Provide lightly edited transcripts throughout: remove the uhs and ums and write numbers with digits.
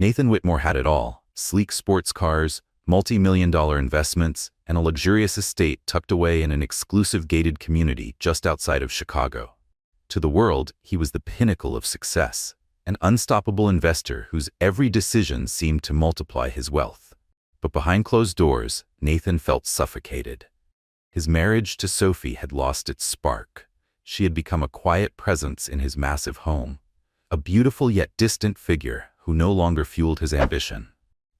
Nathan Whitmore had it all: sleek sports cars, multi-million-dollar investments, and a luxurious estate tucked away in an exclusive gated community just outside of Chicago. To the world, he was the pinnacle of success, an unstoppable investor whose every decision seemed to multiply his wealth. But behind closed doors, Nathan felt suffocated. His marriage to Sophie had lost its spark. She had become a quiet presence in his massive home, a beautiful yet distant figure who no longer fueled his ambition.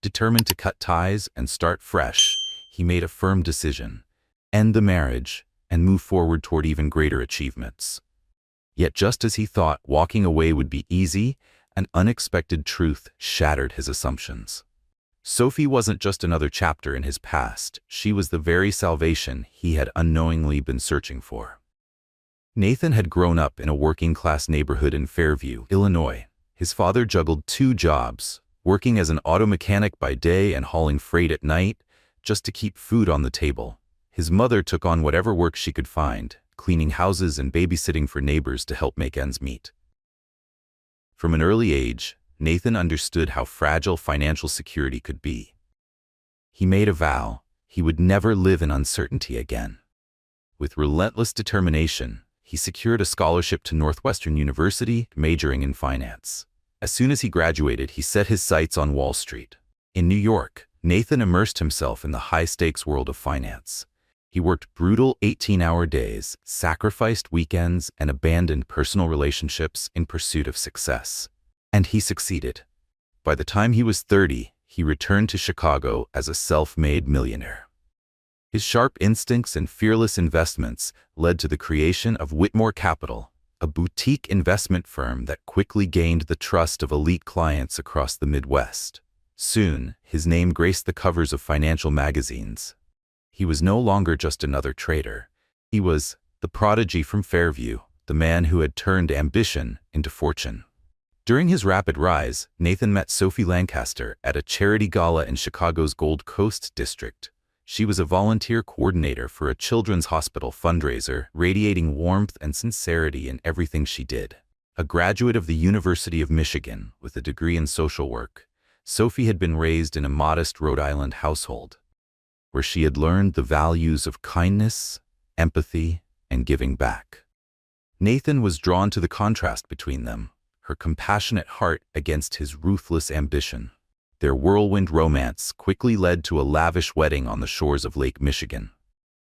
Determined to cut ties and start fresh, he made a firm decision: end the marriage and move forward toward even greater achievements. Yet just as he thought walking away would be easy, an unexpected truth shattered his assumptions. Sophie wasn't just another chapter in his past, she was the very salvation he had unknowingly been searching for. Nathan had grown up in a working-class neighborhood in Fairview, Illinois. His father juggled 2 jobs, working as an auto mechanic by day and hauling freight at night, just to keep food on the table. His mother took on whatever work she could find, cleaning houses and babysitting for neighbors to help make ends meet. From an early age, Nathan understood how fragile financial security could be. He made a vow: he would never live in uncertainty again. With relentless determination, he secured a scholarship to Northwestern University, majoring in finance. As soon as he graduated, he set his sights on Wall Street. In New York, Nathan immersed himself in the high-stakes world of finance. He worked brutal 18-hour days, sacrificed weekends, and abandoned personal relationships in pursuit of success. And he succeeded. By the time he was 30, he returned to Chicago as a self-made millionaire. His sharp instincts and fearless investments led to the creation of Whitmore Capital, a boutique investment firm that quickly gained the trust of elite clients across the Midwest. Soon, his name graced the covers of financial magazines. He was no longer just another trader. He was the prodigy from Fairview, the man who had turned ambition into fortune. During his rapid rise, Nathan met Sophie Lancaster at a charity gala in Chicago's Gold Coast district. She was a volunteer coordinator for a children's hospital fundraiser, radiating warmth and sincerity in everything she did. A graduate of the University of Michigan with a degree in social work, Sophie had been raised in a modest Rhode Island household, where she had learned the values of kindness, empathy, and giving back. Nathan was drawn to the contrast between them, her compassionate heart against his ruthless ambition. Their whirlwind romance quickly led to a lavish wedding on the shores of Lake Michigan.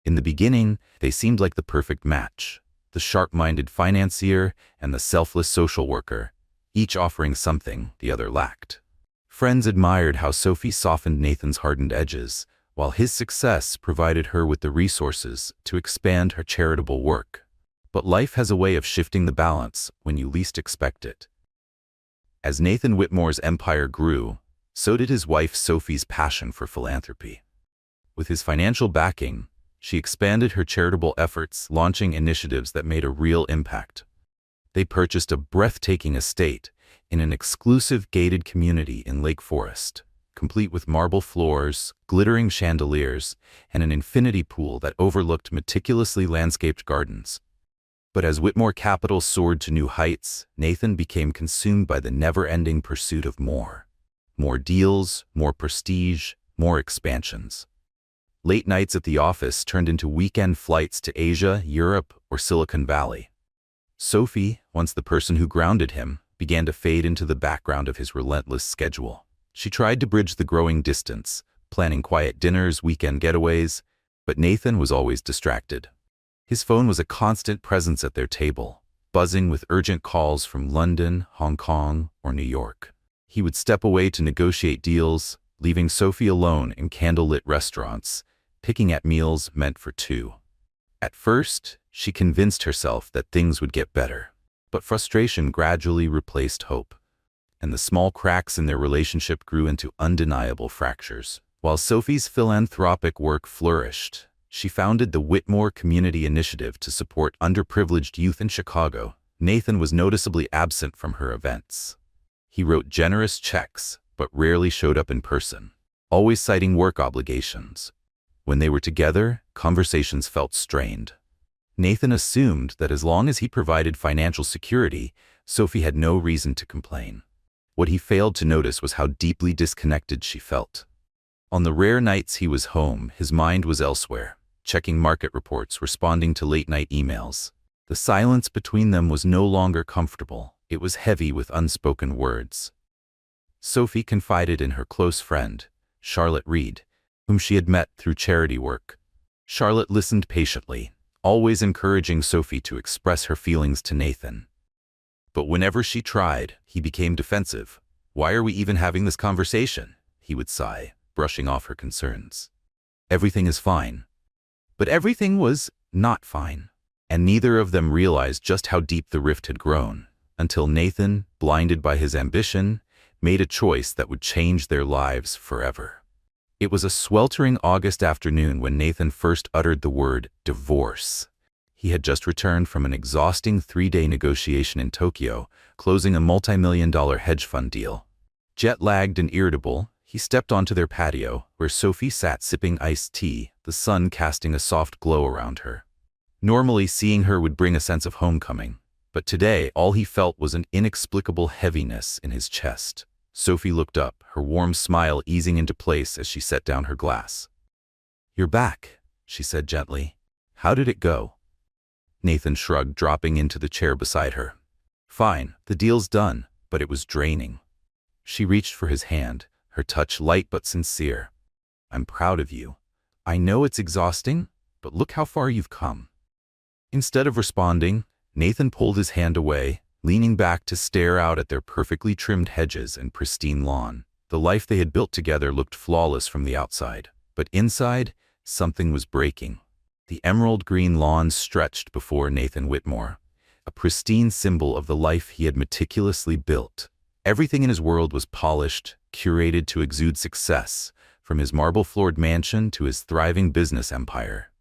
In the beginning, they seemed like the perfect match: the sharp-minded financier and the selfless social worker, each offering something the other lacked. Friends admired how Sophie softened Nathan's hardened edges, while his success provided her with the resources to expand her charitable work. But life has a way of shifting the balance when you least expect it. As Nathan Whitmore's empire grew, so did his wife Sophie's passion for philanthropy. With his financial backing, she expanded her charitable efforts, launching initiatives that made a real impact. They purchased a breathtaking estate in an exclusive gated community in Lake Forest, complete with marble floors, glittering chandeliers, and an infinity pool that overlooked meticulously landscaped gardens. But as Whitmore Capital soared to new heights, Nathan became consumed by the never-ending pursuit of more. More deals, more prestige, more expansions. Late nights at the office turned into weekend flights to Asia, Europe, or Silicon Valley. Sophie, once the person who grounded him, began to fade into the background of his relentless schedule. She tried to bridge the growing distance, planning quiet dinners, weekend getaways, but Nathan was always distracted. His phone was a constant presence at their table, buzzing with urgent calls from London, Hong Kong, or New York. He would step away to negotiate deals, leaving Sophie alone in candlelit restaurants, picking at meals meant for 2. At first, she convinced herself that things would get better, but frustration gradually replaced hope, and the small cracks in their relationship grew into undeniable fractures. While Sophie's philanthropic work flourished, she founded the Whitmore Community Initiative to support underprivileged youth in Chicago. Nathan was noticeably absent from her events. He wrote generous checks, but rarely showed up in person, always citing work obligations. When they were together, conversations felt strained. Nathan assumed that as long as he provided financial security, Sophie had no reason to complain. What he failed to notice was how deeply disconnected she felt. On the rare nights he was home, his mind was elsewhere, checking market reports, responding to late-night emails. The silence between them was no longer comfortable. It was heavy with unspoken words. Sophie confided in her close friend, Charlotte Reed, whom she had met through charity work. Charlotte listened patiently, always encouraging Sophie to express her feelings to Nathan. But whenever she tried, he became defensive. "Why are we even having this conversation?" he would sigh, brushing off her concerns. "Everything is fine." But everything was not fine, and neither of them realized just how deep the rift had grown, until Nathan, blinded by his ambition, made a choice that would change their lives forever. It was a sweltering August afternoon when Nathan first uttered the word divorce. He had just returned from an exhausting 3-day negotiation in Tokyo, closing a multi-million-dollar hedge fund deal. Jet-lagged and irritable, he stepped onto their patio, where Sophie sat sipping iced tea, the sun casting a soft glow around her. Normally, seeing her would bring a sense of homecoming, but today all he felt was an inexplicable heaviness in his chest. Sophie looked up, her warm smile easing into place as she set down her glass. "You're back," she said gently. "How did it go?" Nathan shrugged, dropping into the chair beside her. "Fine, the deal's done, but it was draining." She reached for his hand, her touch light but sincere. "I'm proud of you. I know it's exhausting, but look how far you've come." Instead of responding, Nathan pulled his hand away, leaning back to stare out at their perfectly trimmed hedges and pristine lawn. The life they had built together looked flawless from the outside, but inside, something was breaking. The emerald green lawn stretched before Nathan Whitmore, a pristine symbol of the life he had meticulously built. Everything in his world was polished, curated to exude success, from his marble-floored mansion to his thriving business empire.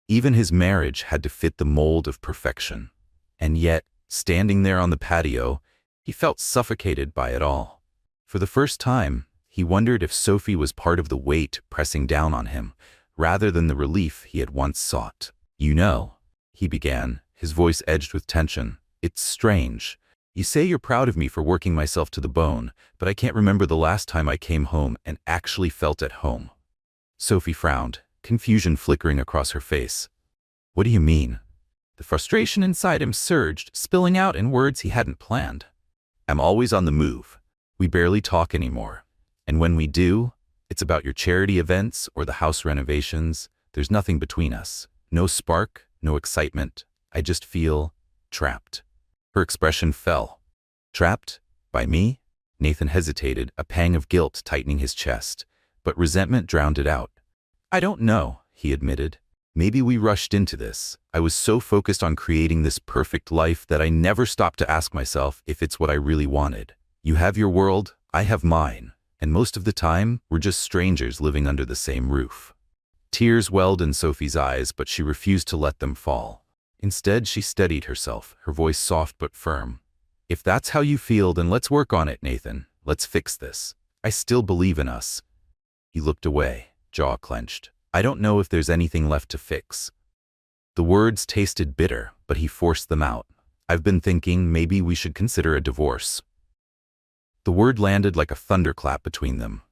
Even his marriage had to fit the mold of perfection. And yet, standing there on the patio, he felt suffocated by it all. For the first time, he wondered if Sophie was part of the weight pressing down on him, rather than the relief he had once sought. "You know," he began, his voice edged with tension, "it's strange. You say you're proud of me for working myself to the bone, but I can't remember the last time I came home and actually felt at home." Sophie frowned, confusion flickering across her face. "What do you mean?" The frustration inside him surged, spilling out in words he hadn't planned. "I'm always on the move. We barely talk anymore. And when we do, it's about your charity events or the house renovations. There's nothing between us. No spark, no excitement. I just feel trapped." Her expression fell. "Trapped? By me?" Nathan hesitated, a pang of guilt tightening his chest, but resentment drowned it out. "I don't know," he admitted. "Maybe we rushed into this. I was so focused on creating this perfect life that I never stopped to ask myself if it's what I really wanted. You have your world, I have mine, and most of the time, we're just strangers living under the same roof." Tears welled in Sophie's eyes, but she refused to let them fall. Instead, she steadied herself, her voice soft but firm. "If that's how you feel, then let's work on it, Nathan. Let's fix this. I still believe in us." He looked away, jaw clenched. "I don't know if there's anything left to fix." The words tasted bitter, but he forced them out. "I've been thinking maybe we should consider a divorce." The word landed like a thunderclap between them.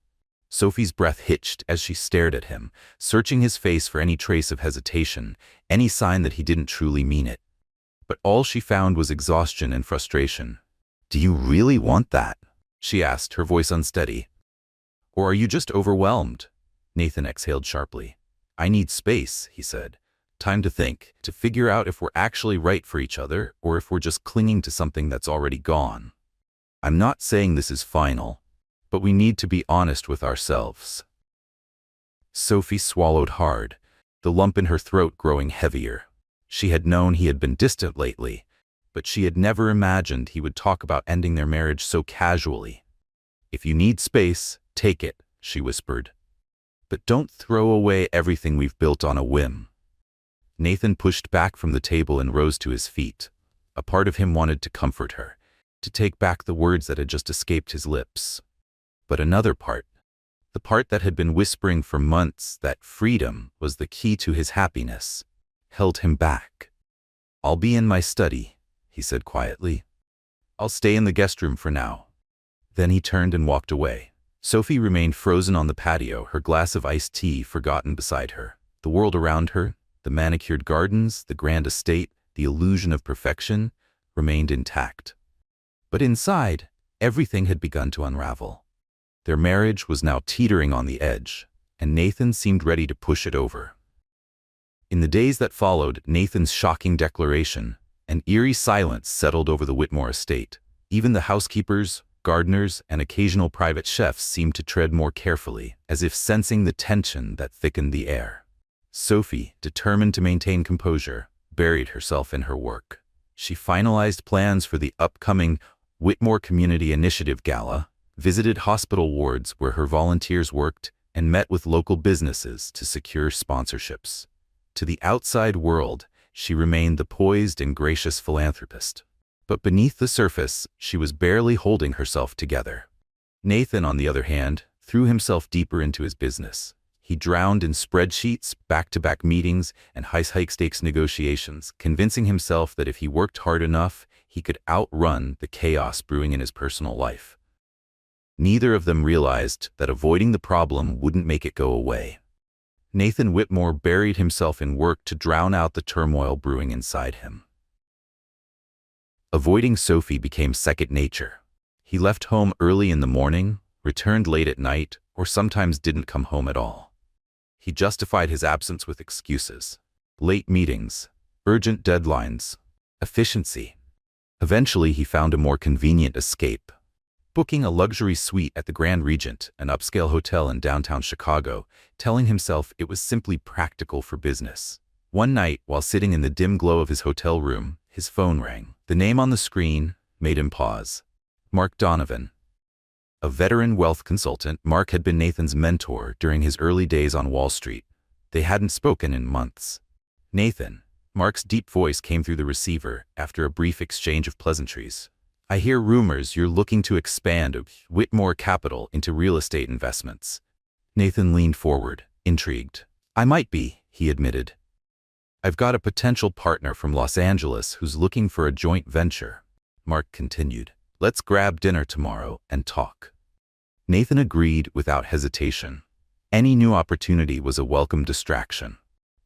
Sophie's breath hitched as she stared at him, searching his face for any trace of hesitation, any sign that he didn't truly mean it. But all she found was exhaustion and frustration. "Do you really want that?" she asked, her voice unsteady. "Or are you just overwhelmed?" Nathan exhaled sharply. "I need space," he said. "Time to think, to figure out if we're actually right for each other or if we're just clinging to something that's already gone. I'm not saying this is final, but we need to be honest with ourselves." Sophie swallowed hard, the lump in her throat growing heavier. She had known he had been distant lately, but she had never imagined he would talk about ending their marriage so casually. "If you need space, take it," she whispered. "But don't throw away everything we've built on a whim." Nathan pushed back from the table and rose to his feet. A part of him wanted to comfort her, to take back the words that had just escaped his lips. But another part, the part that had been whispering for months that freedom was the key to his happiness, held him back. "I'll be in my study," he said quietly. "I'll stay in the guest room for now." Then he turned and walked away. Sophie remained frozen on the patio, her glass of iced tea forgotten beside her. The world around her, the manicured gardens, the grand estate, the illusion of perfection, remained intact. But inside, everything had begun to unravel. Their marriage was now teetering on the edge, and Nathan seemed ready to push it over. In the days that followed Nathan's shocking declaration, an eerie silence settled over the Whitmore estate. Even the housekeepers, gardeners, and occasional private chefs seemed to tread more carefully, as if sensing the tension that thickened the air. Sophie, determined to maintain composure, buried herself in her work. She finalized plans for the upcoming Whitmore Community Initiative Gala, visited hospital wards where her volunteers worked, and met with local businesses to secure sponsorships. To the outside world, she remained the poised and gracious philanthropist. But beneath the surface, she was barely holding herself together. Nathan, on the other hand, threw himself deeper into his business. He drowned in spreadsheets, back-to-back meetings, and high-stakes negotiations, convincing himself that if he worked hard enough, he could outrun the chaos brewing in his personal life. Neither of them realized that avoiding the problem wouldn't make it go away. Nathan Whitmore buried himself in work to drown out the turmoil brewing inside him. Avoiding Sophie became second nature. He left home early in the morning, returned late at night, or sometimes didn't come home at all. He justified his absence with excuses: late meetings, urgent deadlines, efficiency. Eventually, he found a more convenient escape. Booking a luxury suite at the Grand Regent, an upscale hotel in downtown Chicago, telling himself it was simply practical for business. One night, while sitting in the dim glow of his hotel room, his phone rang. The name on the screen made him pause. Mark Donovan. A veteran wealth consultant, Mark had been Nathan's mentor during his early days on Wall Street. They hadn't spoken in months. Nathan. Mark's deep voice came through the receiver after a brief exchange of pleasantries. I hear rumors you're looking to expand Whitmore Capital into real estate investments. Nathan leaned forward, intrigued. I might be, he admitted. I've got a potential partner from Los Angeles who's looking for a joint venture. Mark continued. Let's grab dinner tomorrow and talk. Nathan agreed without hesitation. Any new opportunity was a welcome distraction.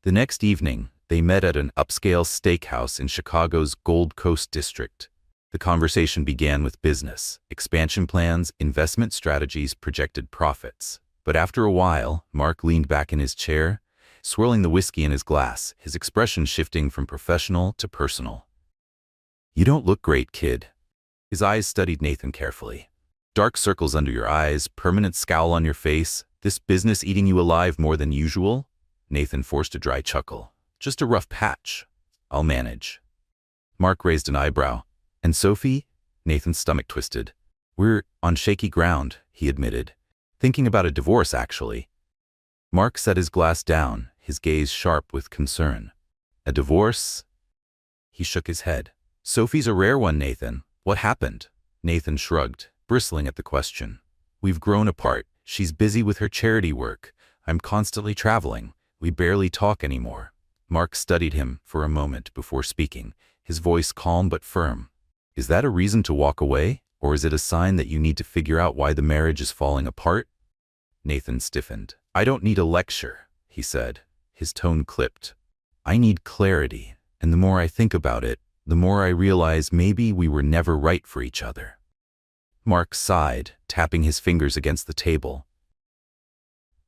The next evening, they met at an upscale steakhouse in Chicago's Gold Coast district. The conversation began with business, expansion plans, investment strategies, projected profits. But after a while, Mark leaned back in his chair, swirling the whiskey in his glass, his expression shifting from professional to personal. You don't look great, kid. His eyes studied Nathan carefully. Dark circles under your eyes, permanent scowl on your face, this business eating you alive more than usual? Nathan forced a dry chuckle. Just a rough patch. I'll manage. Mark raised an eyebrow. And Sophie? Nathan's stomach twisted. We're on shaky ground, he admitted. Thinking about a divorce, actually. Mark set his glass down, his gaze sharp with concern. A divorce? He shook his head. Sophie's a rare one, Nathan. What happened? Nathan shrugged, bristling at the question. We've grown apart. She's busy with her charity work. I'm constantly traveling. We barely talk anymore. Mark studied him for a moment before speaking, his voice calm but firm. Is that a reason to walk away, or is it a sign that you need to figure out why the marriage is falling apart? Nathan stiffened. I don't need a lecture, he said, his tone clipped. I need clarity, and the more I think about it, the more I realize maybe we were never right for each other. Mark sighed, tapping his fingers against the table.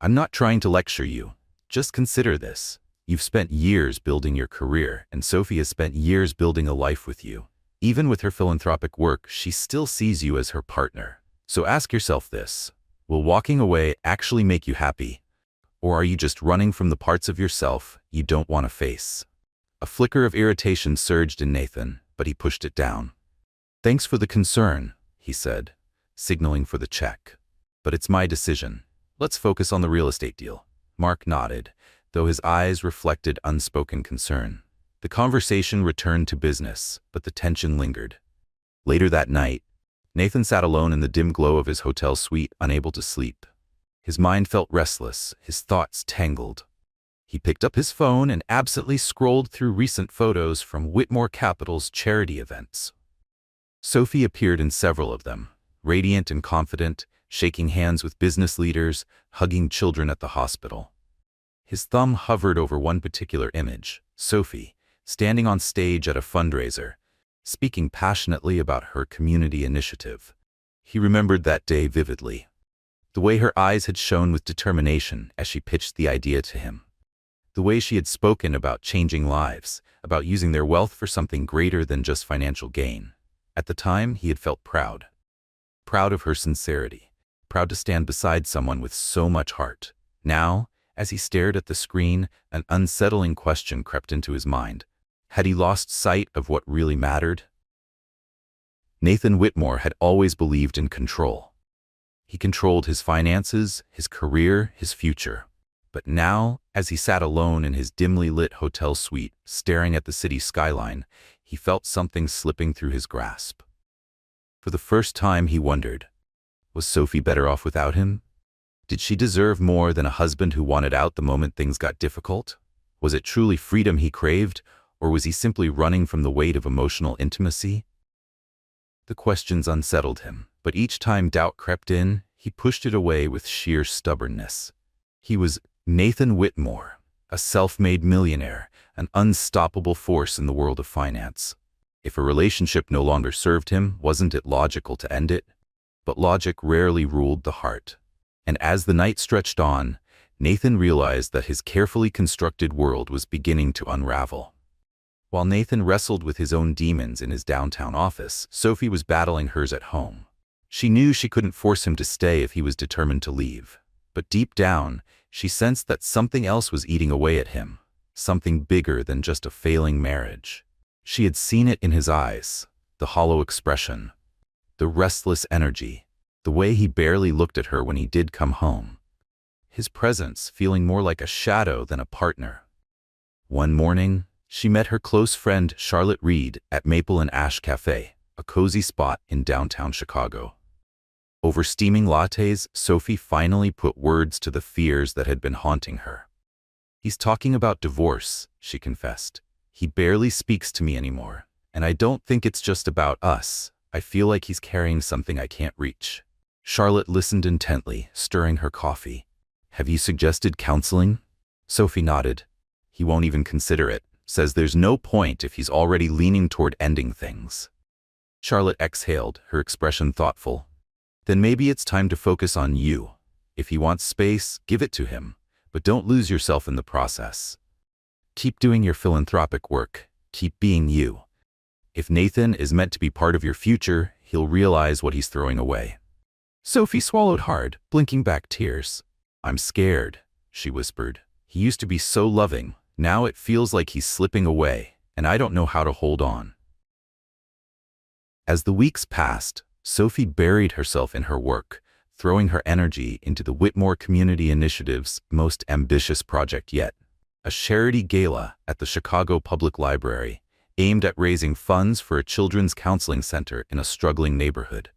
I'm not trying to lecture you. Just consider this. You've spent years building your career, and Sophie has spent years building a life with you. Even with her philanthropic work, she still sees you as her partner. So ask yourself this. Will walking away actually make you happy? Or are you just running from the parts of yourself you don't want to face? A flicker of irritation surged in Nathan, but he pushed it down. Thanks for the concern, he said, signaling for the check. But it's my decision. Let's focus on the real estate deal. Mark nodded, though his eyes reflected unspoken concern. The conversation returned to business, but the tension lingered. Later that night, Nathan sat alone in the dim glow of his hotel suite, unable to sleep. His mind felt restless, his thoughts tangled. He picked up his phone and absently scrolled through recent photos from Whitmore Capital's charity events. Sophie appeared in several of them, radiant and confident, shaking hands with business leaders, hugging children at the hospital. His thumb hovered over one particular image, Sophie, standing on stage at a fundraiser, speaking passionately about her community initiative. He remembered that day vividly. The way her eyes had shone with determination as she pitched the idea to him. The way she had spoken about changing lives, about using their wealth for something greater than just financial gain. At the time, he had felt proud. Proud of her sincerity. Proud to stand beside someone with so much heart. Now, as he stared at the screen, an unsettling question crept into his mind. Had he lost sight of what really mattered? Nathan Whitmore had always believed in control. He controlled his finances, his career, his future. But now, as he sat alone in his dimly lit hotel suite, staring at the city skyline, he felt something slipping through his grasp. For the first time, he wondered, was Sophie better off without him? Did she deserve more than a husband who wanted out the moment things got difficult? Was it truly freedom he craved, or was he simply running from the weight of emotional intimacy? The questions unsettled him, but each time doubt crept in, he pushed it away with sheer stubbornness. He was Nathan Whitmore, a self-made millionaire, an unstoppable force in the world of finance. If a relationship no longer served him, wasn't it logical to end it? But logic rarely ruled the heart. And as the night stretched on, Nathan realized that his carefully constructed world was beginning to unravel. While Nathan wrestled with his own demons in his downtown office, Sophie was battling hers at home. She knew she couldn't force him to stay if he was determined to leave. But deep down, she sensed that something else was eating away at him, something bigger than just a failing marriage. She had seen it in his eyes, the hollow expression, the restless energy, the way he barely looked at her when he did come home. His presence feeling more like a shadow than a partner. One morning, she met her close friend Charlotte Reed at Maple and Ash Cafe, a cozy spot in downtown Chicago. Over steaming lattes, Sophie finally put words to the fears that had been haunting her. "He's talking about divorce," she confessed. "He barely speaks to me anymore, and I don't think it's just about us. I feel like he's carrying something I can't reach." Charlotte listened intently, stirring her coffee. "Have you suggested counseling?" Sophie nodded. "He won't even consider it. Says there's no point if he's already leaning toward ending things." Charlotte exhaled, her expression thoughtful. "Then maybe it's time to focus on you. If he wants space, give it to him, but don't lose yourself in the process. Keep doing your philanthropic work. Keep being you. If Nathan is meant to be part of your future, he'll realize what he's throwing away." Sophie swallowed hard, blinking back tears. "I'm scared," she whispered. "He used to be so loving. Now it feels like he's slipping away, and I don't know how to hold on." As the weeks passed, Sophie buried herself in her work, throwing her energy into the Whitmore Community Initiative's most ambitious project yet, a charity gala at the Chicago Public Library, aimed at raising funds for a children's counseling center in a struggling neighborhood.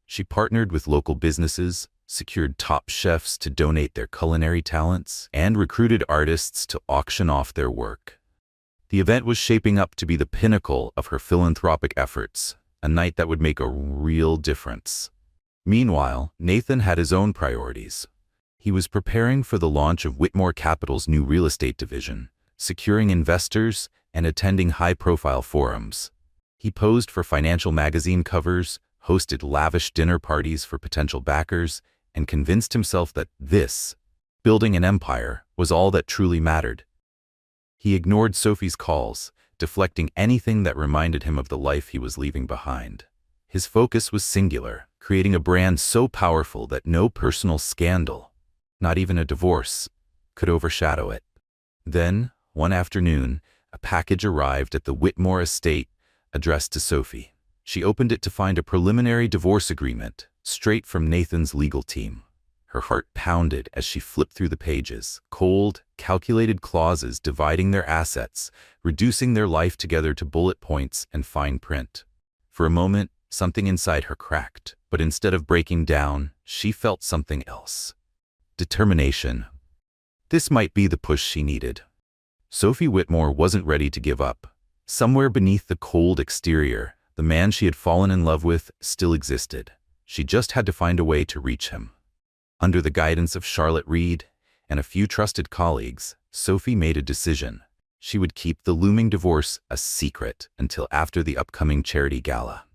She partnered with local businesses, secured top chefs to donate their culinary talents, and recruited artists to auction off their work. The event was shaping up to be the pinnacle of her philanthropic efforts, a night that would make a real difference. Meanwhile, Nathan had his own priorities. He was preparing for the launch of Whitmore Capital's new real estate division, securing investors, and attending high-profile forums. He posed for financial magazine covers, hosted lavish dinner parties for potential backers, and convinced himself that building an empire, was all that truly mattered. He ignored Sophie's calls, deflecting anything that reminded him of the life he was leaving behind. His focus was singular, creating a brand so powerful that no personal scandal, not even a divorce, could overshadow it. Then, one afternoon, a package arrived at the Whitmore estate, addressed to Sophie. She opened it to find a preliminary divorce agreement, straight from Nathan's legal team. Her heart pounded as she flipped through the pages, cold, calculated clauses dividing their assets, reducing their life together to bullet points and fine print. For a moment, something inside her cracked, but instead of breaking down, she felt something else. Determination. This might be the push she needed. Sophie Whitmore wasn't ready to give up. Somewhere beneath the cold exterior, the man she had fallen in love with still existed. She just had to find a way to reach him. Under the guidance of Charlotte Reed and a few trusted colleagues, Sophie made a decision. She would keep the looming divorce a secret until after the upcoming charity gala.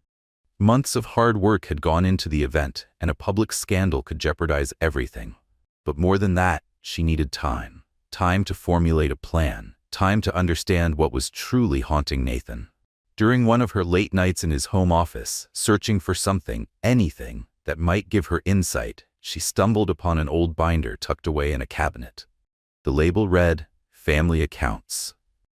Months of hard work had gone into the event, and a public scandal could jeopardize everything. But more than that, she needed time. Time to formulate a plan. Time to understand what was truly haunting Nathan. During one of her late nights in his home office, searching for something, anything, that might give her insight, she stumbled upon an old binder tucked away in a cabinet. The label read, "Family Accounts."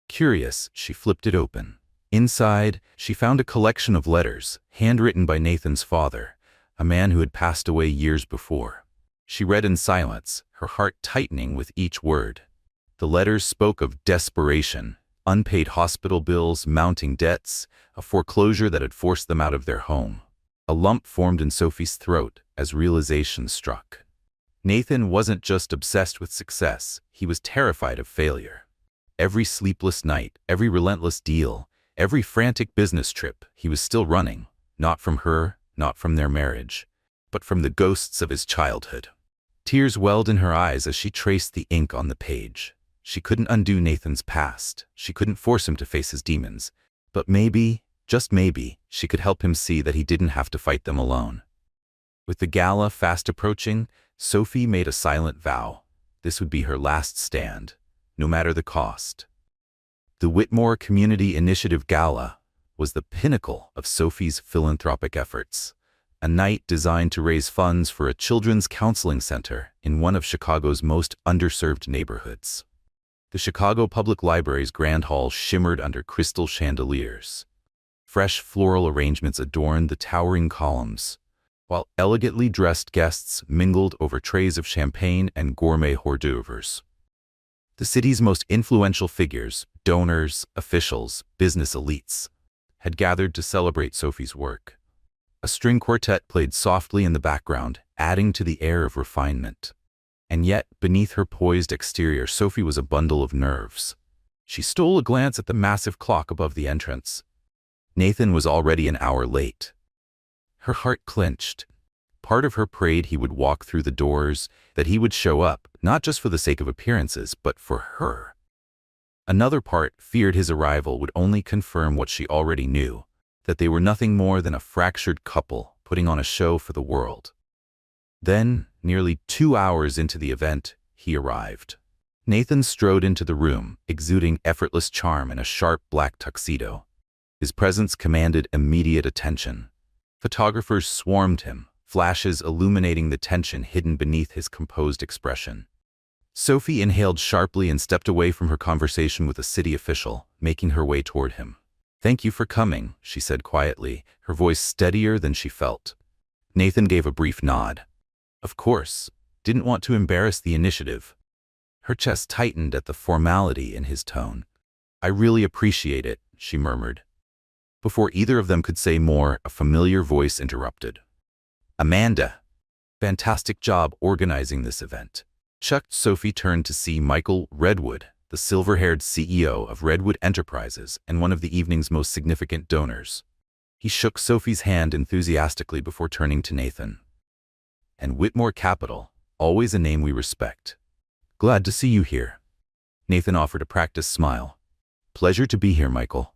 Curious, she flipped it open. Inside, she found a collection of letters, handwritten by Nathan's father, a man who had passed away years before. She read in silence, her heart tightening with each word. The letters spoke of desperation, unpaid hospital bills, mounting debts, a foreclosure that had forced them out of their home. A lump formed in Sophie's throat as realization struck. Nathan wasn't just obsessed with success, he was terrified of failure. Every sleepless night, every relentless deal, every frantic business trip, he was still running, not from her, not from their marriage, but from the ghosts of his childhood. Tears welled in her eyes as she traced the ink on the page. She couldn't undo Nathan's past. She couldn't force him to face his demons. But maybe, just maybe, she could help him see that he didn't have to fight them alone. With the gala fast approaching, Sophie made a silent vow. This would be her last stand, no matter the cost. The Whitmore Community Initiative Gala was the pinnacle of Sophie's philanthropic efforts, a night designed to raise funds for a children's counseling center in one of Chicago's most underserved neighborhoods. The Chicago Public Library's Grand Hall shimmered under crystal chandeliers. Fresh floral arrangements adorned the towering columns, while elegantly dressed guests mingled over trays of champagne and gourmet hors d'oeuvres. The city's most influential figures, donors, officials, business elites, had gathered to celebrate Sophie's work. A string quartet played softly in the background, adding to the air of refinement. And yet, beneath her poised exterior, Sophie was a bundle of nerves. She stole a glance at the massive clock above the entrance. Nathan was already an hour late. Her heart clenched. Part of her prayed he would walk through the doors, that he would show up, not just for the sake of appearances, but for her. Another part feared his arrival would only confirm what she already knew, that they were nothing more than a fractured couple putting on a show for the world. Then, nearly 2 hours into the event, he arrived. Nathan strode into the room, exuding effortless charm in a sharp black tuxedo. His presence commanded immediate attention. Photographers swarmed him, flashes illuminating the tension hidden beneath his composed expression. Sophie inhaled sharply and stepped away from her conversation with a city official, making her way toward him. "Thank you for coming," she said quietly, her voice steadier than she felt. Nathan gave a brief nod. Of course, didn't want to embarrass the initiative. Her chest tightened at the formality in his tone. "I really appreciate it," she murmured. Before either of them could say more, a familiar voice interrupted. "Amanda, fantastic job organizing this event." Sophie turned to see Michael Redwood, the silver-haired CEO of Redwood Enterprises and one of the evening's most significant donors. He shook Sophie's hand enthusiastically before turning to Nathan. "And Whitmore Capital, always a name we respect. Glad to see you here." Nathan offered a practiced smile. "Pleasure to be here, Michael."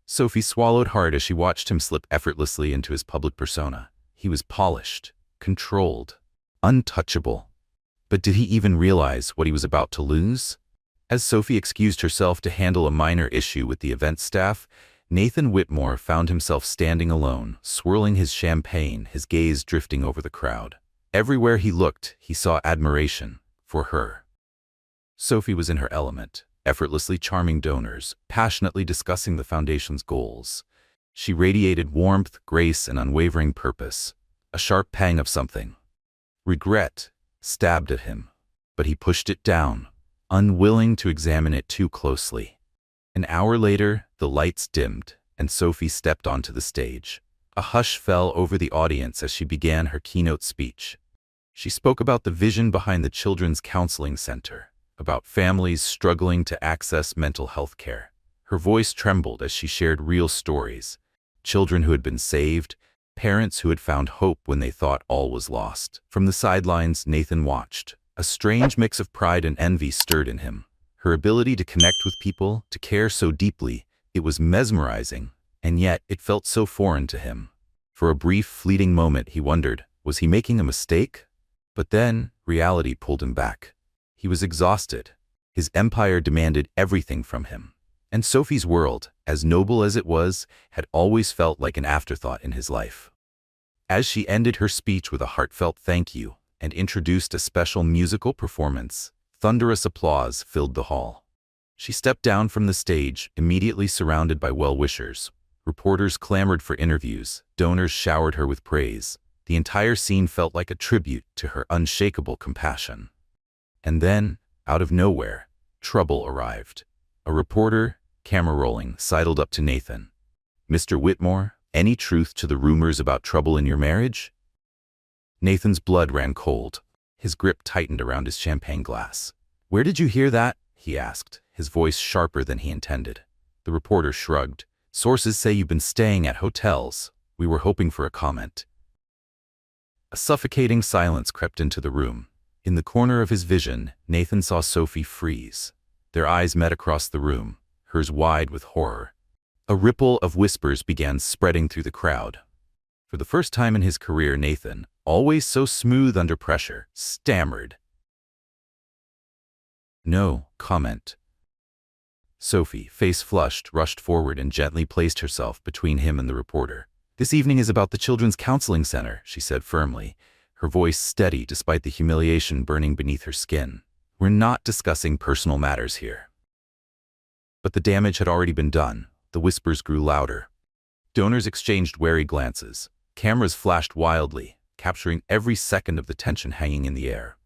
Sophie swallowed hard as she watched him slip effortlessly into his public persona. He was polished, controlled, untouchable. But did he even realize what he was about to lose? As Sophie excused herself to handle a minor issue with the event staff, Nathan Whitmore found himself standing alone, swirling his champagne, his gaze drifting over the crowd. Everywhere he looked, he saw admiration for her. Sophie was in her element, effortlessly charming donors, passionately discussing the foundation's goals. She radiated warmth, grace, and unwavering purpose. A sharp pang of something, regret, stabbed at him, but he pushed it down, unwilling to examine it too closely. An hour later, the lights dimmed, and Sophie stepped onto the stage. A hush fell over the audience as she began her keynote speech. She spoke about the vision behind the Children's Counseling Center, about families struggling to access mental health care. Her voice trembled as she shared real stories. Children who had been saved, Parents who had found hope when they thought all was lost. From the sidelines, Nathan watched. A strange mix of pride and envy stirred in him. Her ability to connect with people, to care so deeply, it was mesmerizing, and yet it felt so foreign to him. For a brief, fleeting moment, he wondered, was he making a mistake? But then, reality pulled him back. He was exhausted. His empire demanded everything from him. And Sophie's world, as noble as it was, had always felt like an afterthought in his life. As she ended her speech with a heartfelt thank you and introduced a special musical performance, thunderous applause filled the hall. She stepped down from the stage, immediately surrounded by well-wishers. Reporters clamored for interviews, donors showered her with praise. The entire scene felt like a tribute to her unshakable compassion. And then, out of nowhere, trouble arrived. A reporter, camera rolling, sidled up to Nathan. "Mr. Whitmore, any truth to the rumors about trouble in your marriage?" Nathan's blood ran cold. His grip tightened around his champagne glass. "Where did you hear that?" he asked, his voice sharper than he intended. The reporter shrugged. "Sources say you've been staying at hotels. We were hoping for a comment." A suffocating silence crept into the room. In the corner of his vision, Nathan saw Sophie freeze. Their eyes met across the room, hers wide with horror. A ripple of whispers began spreading through the crowd. For the first time in his career, Nathan, always so smooth under pressure, stammered. "No comment." Sophie, face flushed, rushed forward and gently placed herself between him and the reporter. "This evening is about the Children's Counseling Center," she said firmly, her voice steady despite the humiliation burning beneath her skin. "We're not discussing personal matters here." But the damage had already been done. The whispers grew louder. Donors exchanged wary glances. Cameras flashed wildly, capturing every second of the tension hanging in the air.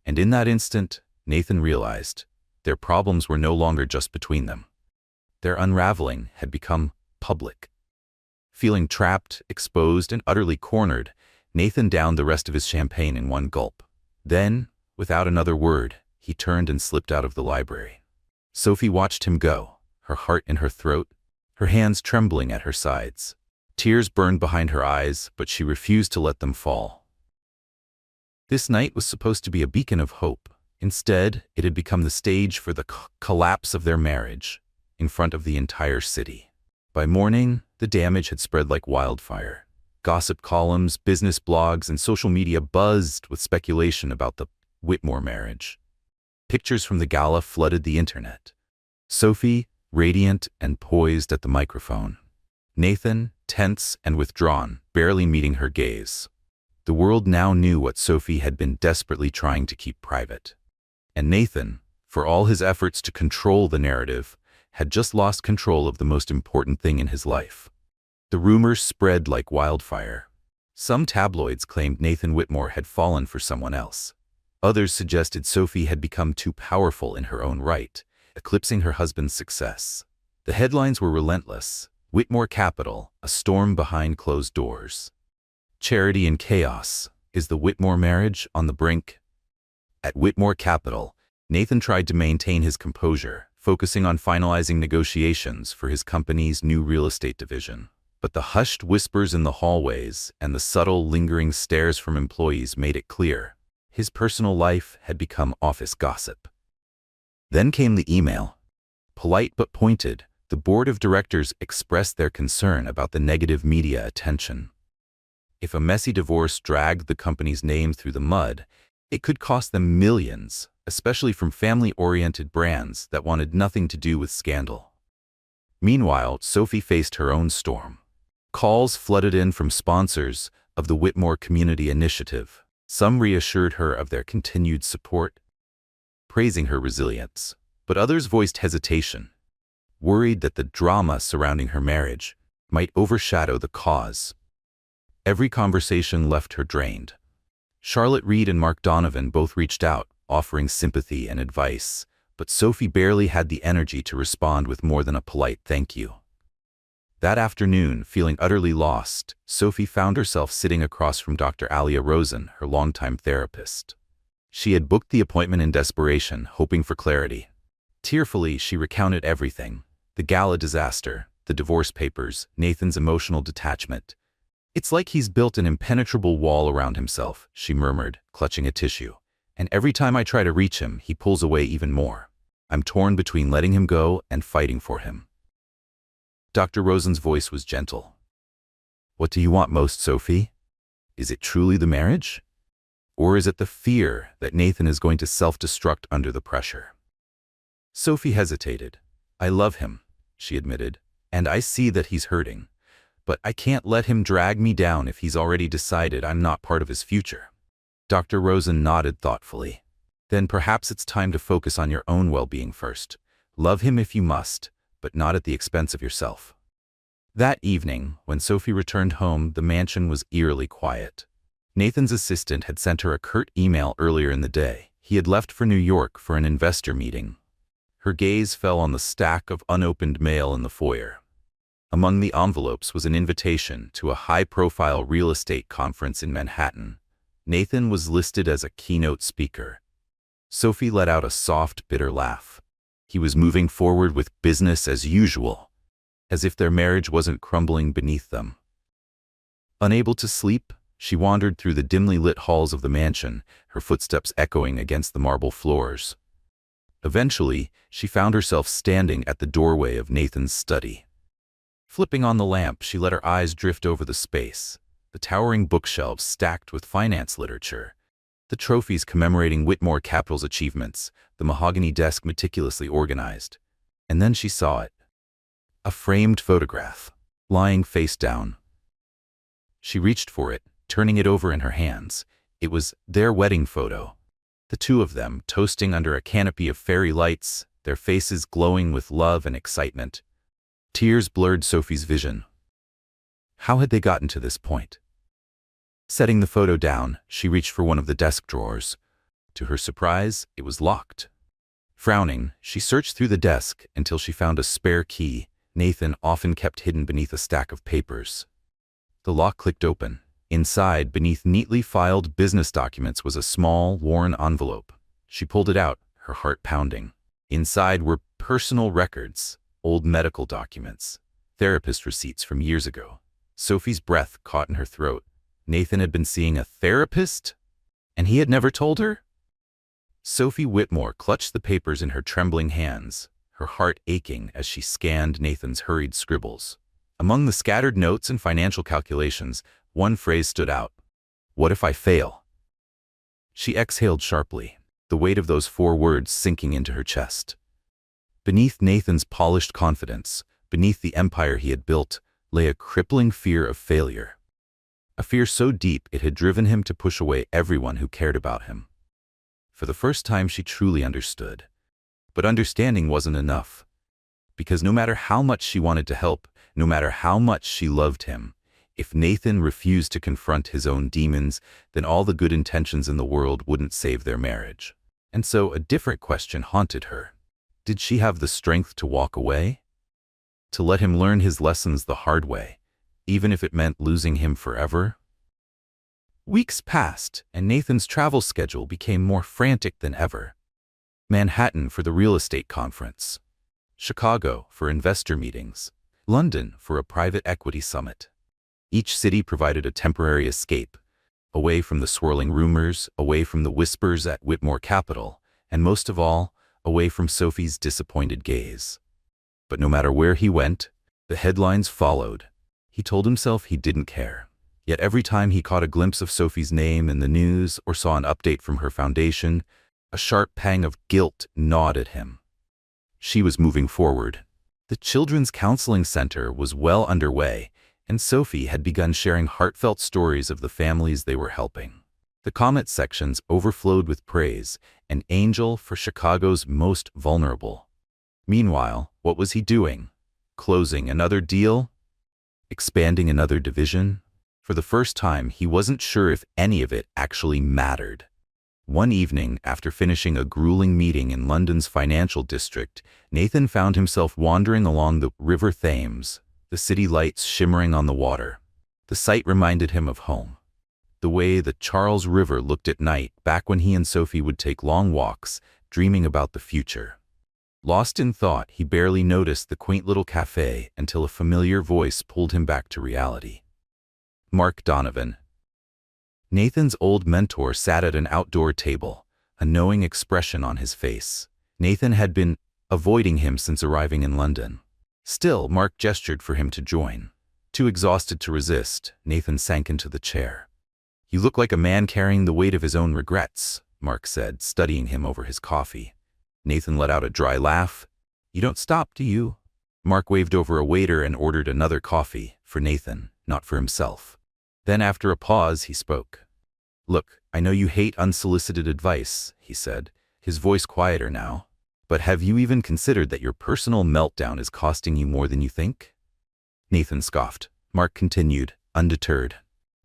And in that instant, Nathan realized their problems were no longer just between them. Their unraveling had become public. Feeling trapped, exposed, and utterly cornered, Nathan downed the rest of his champagne in one gulp. Then, without another word, he turned and slipped out of the library. Sophie watched him go, her heart in her throat, her hands trembling at her sides. Tears burned behind her eyes, but she refused to let them fall. This night was supposed to be a beacon of hope. Instead, it had become the stage for the collapse of their marriage, in front of the entire city. By morning, the damage had spread like wildfire. Gossip columns, business blogs, and social media buzzed with speculation about the Whitmore marriage. Pictures from the gala flooded the internet. Sophie, radiant and poised at the microphone. Nathan, tense and withdrawn, barely meeting her gaze. The world now knew what Sophie had been desperately trying to keep private. And Nathan, for all his efforts to control the narrative, had just lost control of the most important thing in his life. The rumors spread like wildfire. Some tabloids claimed Nathan Whitmore had fallen for someone else. Others suggested Sophie had become too powerful in her own right, eclipsing her husband's success. The headlines were relentless. Whitmore Capital, a storm behind closed doors. Charity in chaos. Is the Whitmore marriage on the brink? At Whitmore Capital, Nathan tried to maintain his composure, focusing on finalizing negotiations for his company's new real estate division. But the hushed whispers in the hallways and the subtle, lingering stares from employees made it clear. His personal life had become office gossip. Then came the email. Polite but pointed, the board of directors expressed their concern about the negative media attention. If a messy divorce dragged the company's name through the mud, it could cost them millions, especially from family-oriented brands that wanted nothing to do with scandal. Meanwhile, Sophie faced her own storm. Calls flooded in from sponsors of the Whitmore Community Initiative. Some reassured her of their continued support, praising her resilience. But others voiced hesitation, worried that the drama surrounding her marriage might overshadow the cause. Every conversation left her drained. Charlotte Reed and Mark Donovan both reached out, offering sympathy and advice, but Sophie barely had the energy to respond with more than a polite thank you. That afternoon, feeling utterly lost, Sophie found herself sitting across from Dr. Alia Rosen, her longtime therapist. She had booked the appointment in desperation, hoping for clarity. Tearfully, she recounted everything: the gala disaster, the divorce papers, Nathan's emotional detachment. It's like he's built an impenetrable wall around himself, she murmured, clutching a tissue. And every time I try to reach him, he pulls away even more. I'm torn between letting him go and fighting for him. Dr. Rosen's voice was gentle. What do you want most, Sophie? Is it truly the marriage? Or is it the fear that Nathan is going to self-destruct under the pressure? Sophie hesitated. I love him, she admitted, and I see that he's hurting. But I can't let him drag me down if he's already decided I'm not part of his future. Dr. Rosen nodded thoughtfully. Then perhaps it's time to focus on your own well-being first. Love him if you must, but not at the expense of yourself. That evening, when Sophie returned home, the mansion was eerily quiet. Nathan's assistant had sent her a curt email earlier in the day. He had left for New York for an investor meeting. Her gaze fell on the stack of unopened mail in the foyer. Among the envelopes was an invitation to a high-profile real estate conference in Manhattan. Nathan was listed as a keynote speaker. Sophie let out a soft, bitter laugh. He was moving forward with business as usual, as if their marriage wasn't crumbling beneath them. Unable to sleep, she wandered through the dimly lit halls of the mansion, her footsteps echoing against the marble floors. Eventually, she found herself standing at the doorway of Nathan's study. Flipping on the lamp, she let her eyes drift over the space, the towering bookshelves stacked with finance literature, the trophies commemorating Whitmore Capital's achievements, the mahogany desk meticulously organized. And then she saw it. A framed photograph, lying face down. She reached for it, turning it over in her hands. It was their wedding photo. The two of them, toasting under a canopy of fairy lights, their faces glowing with love and excitement. Tears blurred Sophie's vision. How had they gotten to this point? Setting the photo down, she reached for one of the desk drawers. To her surprise, it was locked. Frowning, she searched through the desk until she found a spare key Nathan often kept hidden beneath a stack of papers. The lock clicked open. Inside, beneath neatly filed business documents, was a small, worn envelope. She pulled it out, her heart pounding. Inside were personal records, old medical documents, therapist receipts from years ago. Sophie's breath caught in her throat. Nathan had been seeing a therapist? And he had never told her? Sophie Whitmore clutched the papers in her trembling hands, her heart aching as she scanned Nathan's hurried scribbles. Among the scattered notes and financial calculations, one phrase stood out. What if I fail? She exhaled sharply, the weight of those 4 words sinking into her chest. Beneath Nathan's polished confidence, beneath the empire he had built, lay a crippling fear of failure. A fear so deep it had driven him to push away everyone who cared about him. For the first time, she truly understood. But understanding wasn't enough. Because no matter how much she wanted to help, no matter how much she loved him, if Nathan refused to confront his own demons, then all the good intentions in the world wouldn't save their marriage. And so a different question haunted her. Did she have the strength to walk away? To let him learn his lessons the hard way, even if it meant losing him forever? Weeks passed, and Nathan's travel schedule became more frantic than ever. Manhattan for the real estate conference, Chicago for investor meetings, London for a private equity summit. Each city provided a temporary escape, away from the swirling rumors, away from the whispers at Whitmore Capital, and most of all, away from Sophie's disappointed gaze. But no matter where he went, the headlines followed. He told himself he didn't care. Yet every time he caught a glimpse of Sophie's name in the news or saw an update from her foundation, a sharp pang of guilt gnawed at him. She was moving forward. The Children's Counseling Center was well underway, and Sophie had begun sharing heartfelt stories of the families they were helping. The comment sections overflowed with praise, an angel for Chicago's most vulnerable. Meanwhile, what was he doing? Closing another deal? Expanding another division? For the first time, he wasn't sure if any of it actually mattered. One evening, after finishing a grueling meeting in London's financial district, Nathan found himself wandering along the River Thames, the city lights shimmering on the water. The sight reminded him of home. The way the Charles River looked at night, back when he and Sophie would take long walks, dreaming about the future. Lost in thought, he barely noticed the quaint little cafe until a familiar voice pulled him back to reality. Mark Donovan. Nathan's old mentor sat at an outdoor table, a knowing expression on his face. Nathan had been avoiding him since arriving in London. Still, Mark gestured for him to join. Too exhausted to resist, Nathan sank into the chair. "You look like a man carrying the weight of his own regrets," Mark said, studying him over his coffee. Nathan let out a dry laugh. "You don't stop, do you?" Mark waved over a waiter and ordered another coffee, for Nathan, not for himself. Then after a pause, he spoke. "Look, I know you hate unsolicited advice," he said, his voice quieter now. "But have you even considered that your personal meltdown is costing you more than you think?" Nathan scoffed. Mark continued, undeterred.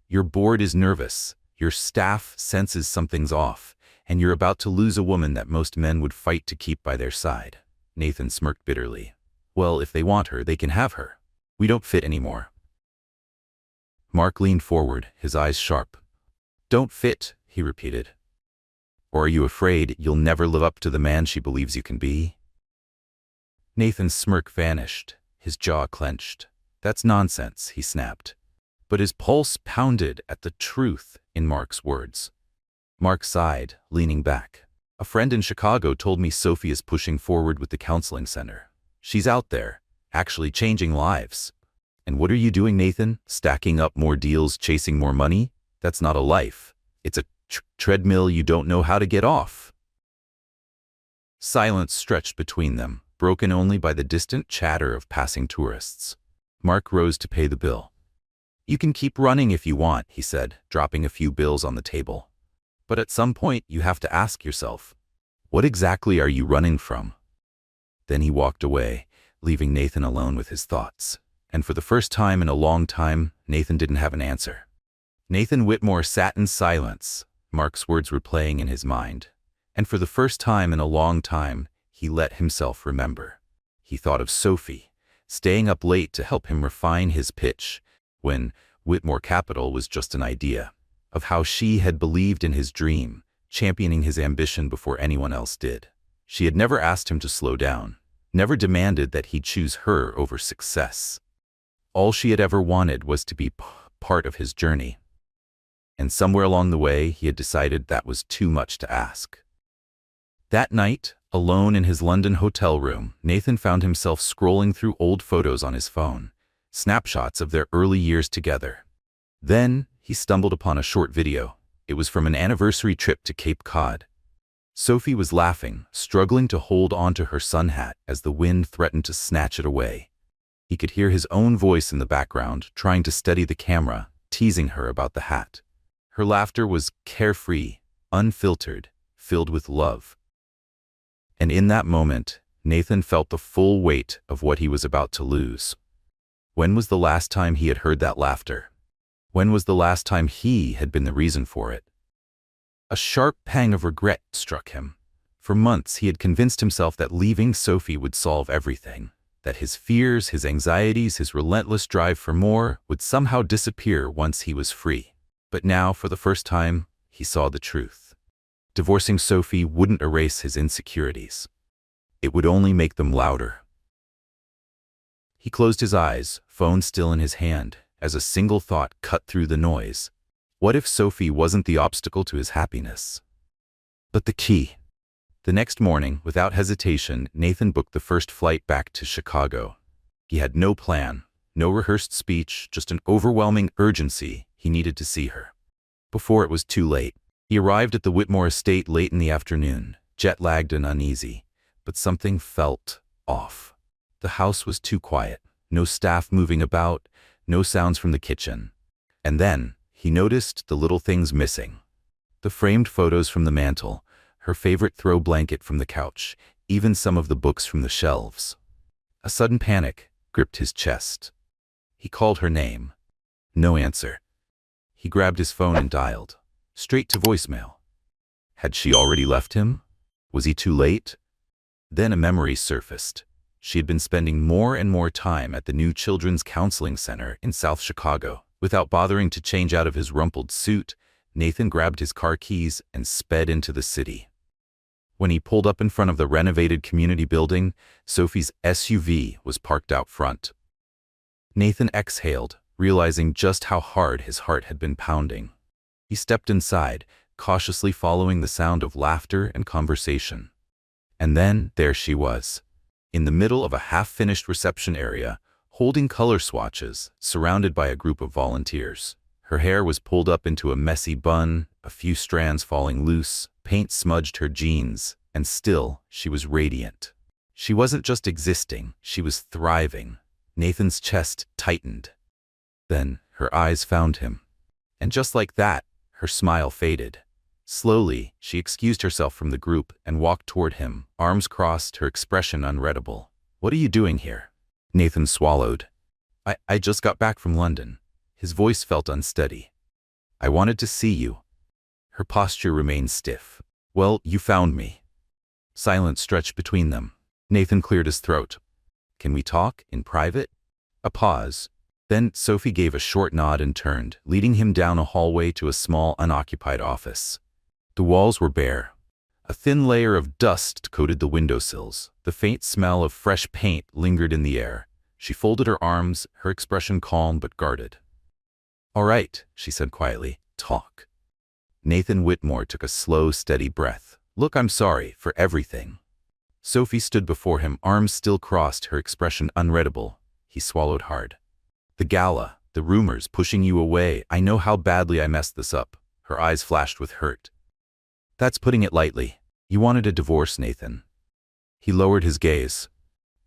"Your board is nervous, your staff senses something's off, and you're about to lose a woman that most men would fight to keep by their side." Nathan smirked bitterly. "Well, if they want her, they can have her. We don't fit anymore." Mark leaned forward, his eyes sharp. "Don't fit," he repeated. "Or are you afraid you'll never live up to the man she believes you can be?" Nathan's smirk vanished, his jaw clenched. "That's nonsense," he snapped. But his pulse pounded at the truth in Mark's words. Mark sighed, leaning back. "A friend in Chicago told me Sophie is pushing forward with the counseling center. She's out there, actually changing lives." "And what are you doing, Nathan? Stacking up more deals, chasing more money? That's not a life. It's a treadmill you don't know how to get off." Silence stretched between them, broken only by the distant chatter of passing tourists. Mark rose to pay the bill. "You can keep running if you want," he said, dropping a few bills on the table. "But at some point you have to ask yourself, what exactly are you running from?" Then he walked away, leaving Nathan alone with his thoughts. And for the first time in a long time, Nathan didn't have an answer. Nathan Whitmore sat in silence. Mark's words were playing in his mind. And for the first time in a long time, he let himself remember. He thought of Sophie, staying up late to help him refine his pitch, when Whitmore Capital was just an idea, of how she had believed in his dream, championing his ambition before anyone else did. She had never asked him to slow down, never demanded that he choose her over success. All she had ever wanted was to be part of his journey. And somewhere along the way, he had decided that was too much to ask. That night, alone in his London hotel room, Nathan found himself scrolling through old photos on his phone, snapshots of their early years together. Then, he stumbled upon a short video. It was from an anniversary trip to Cape Cod. Sophie was laughing, struggling to hold onto her sun hat as the wind threatened to snatch it away. He could hear his own voice in the background, trying to steady the camera, teasing her about the hat. Her laughter was carefree, unfiltered, filled with love. And in that moment, Nathan felt the full weight of what he was about to lose. When was the last time he had heard that laughter? When was the last time he had been the reason for it? A sharp pang of regret struck him. For months he had convinced himself that leaving Sophie would solve everything, that his fears, his anxieties, his relentless drive for more would somehow disappear once he was free. But now, for the first time, he saw the truth. Divorcing Sophie wouldn't erase his insecurities. It would only make them louder. He closed his eyes, phone still in his hand, as a single thought cut through the noise. What if Sophie wasn't the obstacle to his happiness, but the key? The next morning, without hesitation, Nathan booked the first flight back to Chicago. He had no plan, no rehearsed speech, just an overwhelming urgency. He needed to see her before it was too late. He arrived at the Whitmore estate late in the afternoon, jet-lagged and uneasy, but something felt off. The house was too quiet, no staff moving about, no sounds from the kitchen. And then, he noticed the little things missing. The framed photos from the mantel, her favorite throw blanket from the couch, even some of the books from the shelves. A sudden panic gripped his chest. He called her name. No answer. He grabbed his phone and dialed. Straight to voicemail. Had she already left him? Was he too late? Then a memory surfaced. She had been spending more and more time at the new children's counseling center in South Chicago. Without bothering to change out of his rumpled suit, Nathan grabbed his car keys and sped into the city. When he pulled up in front of the renovated community building, Sophie's SUV was parked out front. Nathan exhaled, realizing just how hard his heart had been pounding. He stepped inside, cautiously following the sound of laughter and conversation. And then there she was, in the middle of a half-finished reception area, holding color swatches, surrounded by a group of volunteers. Her hair was pulled up into a messy bun, a few strands falling loose, paint smudged her jeans, and still, she was radiant. She wasn't just existing, she was thriving. Nathan's chest tightened. Then, her eyes found him. And just like that, her smile faded. Slowly, she excused herself from the group and walked toward him, arms crossed, her expression unreadable. "What are you doing here?" Nathan swallowed. I just got back from London." His voice felt unsteady. "I wanted to see you." Her posture remained stiff. "Well, you found me." Silence stretched between them. Nathan cleared his throat. "Can we talk, in private?" A pause. Then Sophie gave a short nod and turned, leading him down a hallway to a small, unoccupied office. The walls were bare. A thin layer of dust coated the windowsills. The faint smell of fresh paint lingered in the air. She folded her arms, her expression calm but guarded. "All right," she said quietly. "Talk." Nathan Whitmore took a slow, steady breath. "Look, I'm sorry for everything." Sophie stood before him, arms still crossed, her expression unreadable. He swallowed hard. "The gala, the rumors pushing you away. I know how badly I messed this up." Her eyes flashed with hurt. "That's putting it lightly. You wanted a divorce, Nathan." He lowered his gaze.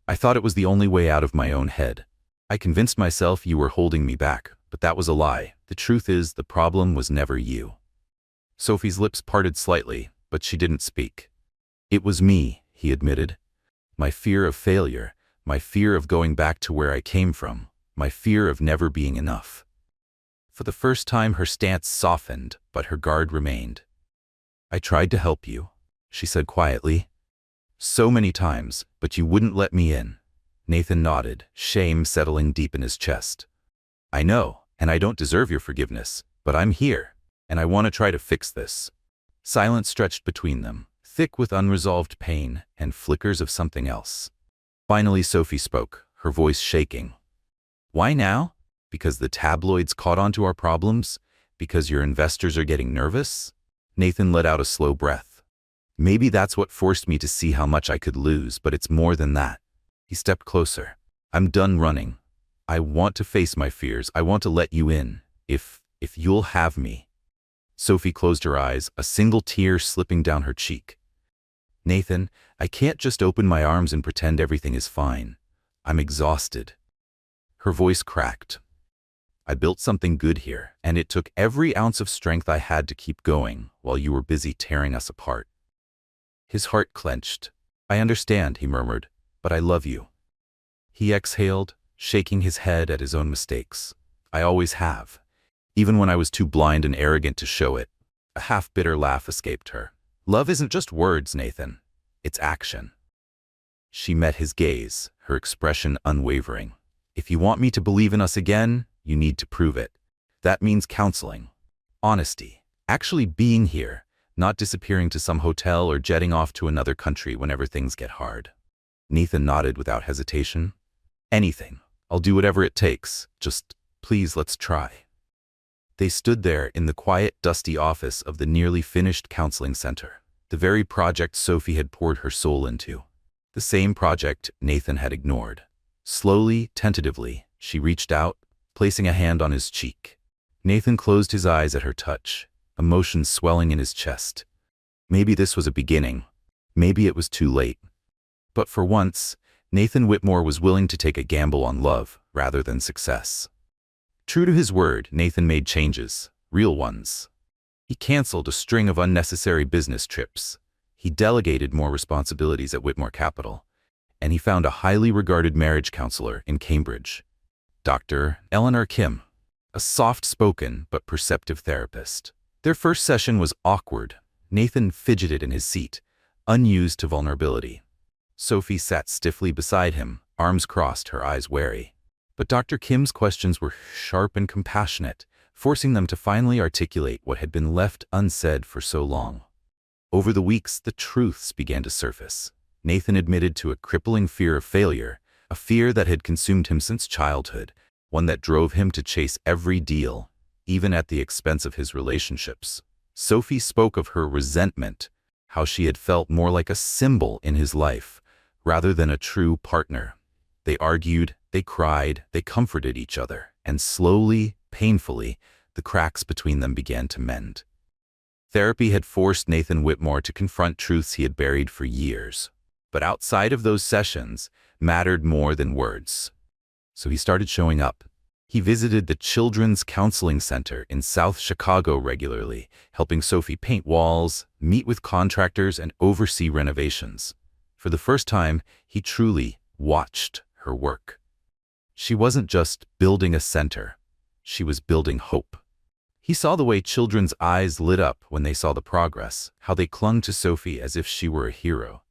"I thought it was the only way out of my own head. I convinced myself you were holding me back, but that was a lie. The truth is, the problem was never you." Sophie's lips parted slightly, but she didn't speak. "It was me," he admitted. "My fear of failure, my fear of going back to where I came from, my fear of never being enough." For the first time, her stance softened, but her guard remained. "I tried to help you," she said quietly. "So many times, but you wouldn't let me in." Nathan nodded, shame settling deep in his chest. "I know, and I don't deserve your forgiveness, but I'm here, and I want to try to fix this." Silence stretched between them, thick with unresolved pain and flickers of something else. Finally, Sophie spoke, her voice shaking. "Why now? Because the tabloids caught on to our problems? Because your investors are getting nervous?" Nathan let out a slow breath. "Maybe that's what forced me to see how much I could lose, but it's more than that." He stepped closer. "I'm done running. I want to face my fears. I want to let you in, if you'll have me." Sophie closed her eyes, a single tear slipping down her cheek. "Nathan, I can't just open my arms and pretend everything is fine. I'm exhausted." Her voice cracked. "I built something good here, and it took every ounce of strength I had to keep going while you were busy tearing us apart." His heart clenched. "I understand," he murmured, "but I love you." He exhaled, shaking his head at his own mistakes. "I always have, even when I was too blind and arrogant to show it." A half-bitter laugh escaped her. "Love isn't just words, Nathan. It's action." She met his gaze, her expression unwavering. "If you want me to believe in us again, you need to prove it. That means counseling, honesty, actually being here, not disappearing to some hotel or jetting off to another country whenever things get hard." Nathan nodded without hesitation. "Anything. I'll do whatever it takes. Just, please, let's try." They stood there in the quiet, dusty office of the nearly finished counseling center, the very project Sophie had poured her soul into. The same project Nathan had ignored. Slowly, tentatively, she reached out, placing a hand on his cheek. Nathan closed his eyes at her touch, emotions swelling in his chest. Maybe this was a beginning. Maybe it was too late. But for once, Nathan Whitmore was willing to take a gamble on love rather than success. True to his word, Nathan made changes, real ones. He canceled a string of unnecessary business trips. He delegated more responsibilities at Whitmore Capital, and he found a highly regarded marriage counselor in Cambridge, Dr. Eleanor Kim, a soft-spoken but perceptive therapist. Their first session was awkward. Nathan fidgeted in his seat, unused to vulnerability. Sophie sat stiffly beside him, arms crossed, her eyes wary. But Dr. Kim's questions were sharp and compassionate, forcing them to finally articulate what had been left unsaid for so long. Over the weeks, the truths began to surface. Nathan admitted to a crippling fear of failure, a fear that had consumed him since childhood, one that drove him to chase every deal, even at the expense of his relationships. Sophie spoke of her resentment, how she had felt more like a symbol in his life, rather than a true partner. They argued, they cried, they comforted each other, and slowly, painfully, the cracks between them began to mend. Therapy had forced Nathan Whitmore to confront truths he had buried for years. But outside of those sessions mattered more than words. So he started showing up. He visited the Children's Counseling Center in South Chicago regularly, helping Sophie paint walls, meet with contractors, and oversee renovations. For the first time, he truly watched her work. She wasn't just building a center. She was building hope. He saw the way children's eyes lit up when they saw the progress, how they clung to Sophie as if she were a hero.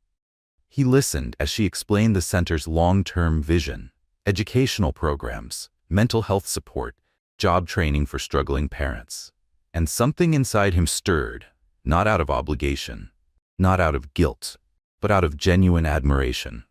He listened as she explained the center's long-term vision, educational programs, mental health support, job training for struggling parents. And something inside him stirred, not out of obligation, not out of guilt, but out of genuine admiration.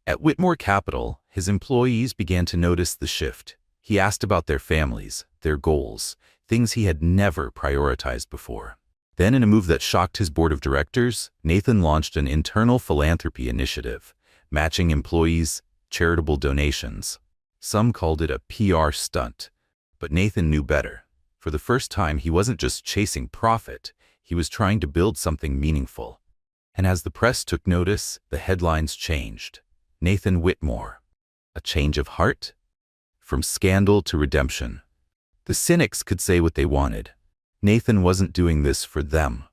At Whitmore Capital, his employees began to notice the shift. He asked about their families, their goals, things he had never prioritized before. Then, in a move that shocked his board of directors, Nathan launched an internal philanthropy initiative, matching employees' charitable donations. Some called it a PR stunt, but Nathan knew better. For the first time, he wasn't just chasing profit, he was trying to build something meaningful. And as the press took notice, the headlines changed. Nathan Whitmore, a change of heart? From scandal to redemption. The cynics could say what they wanted. Nathan wasn't doing this for them.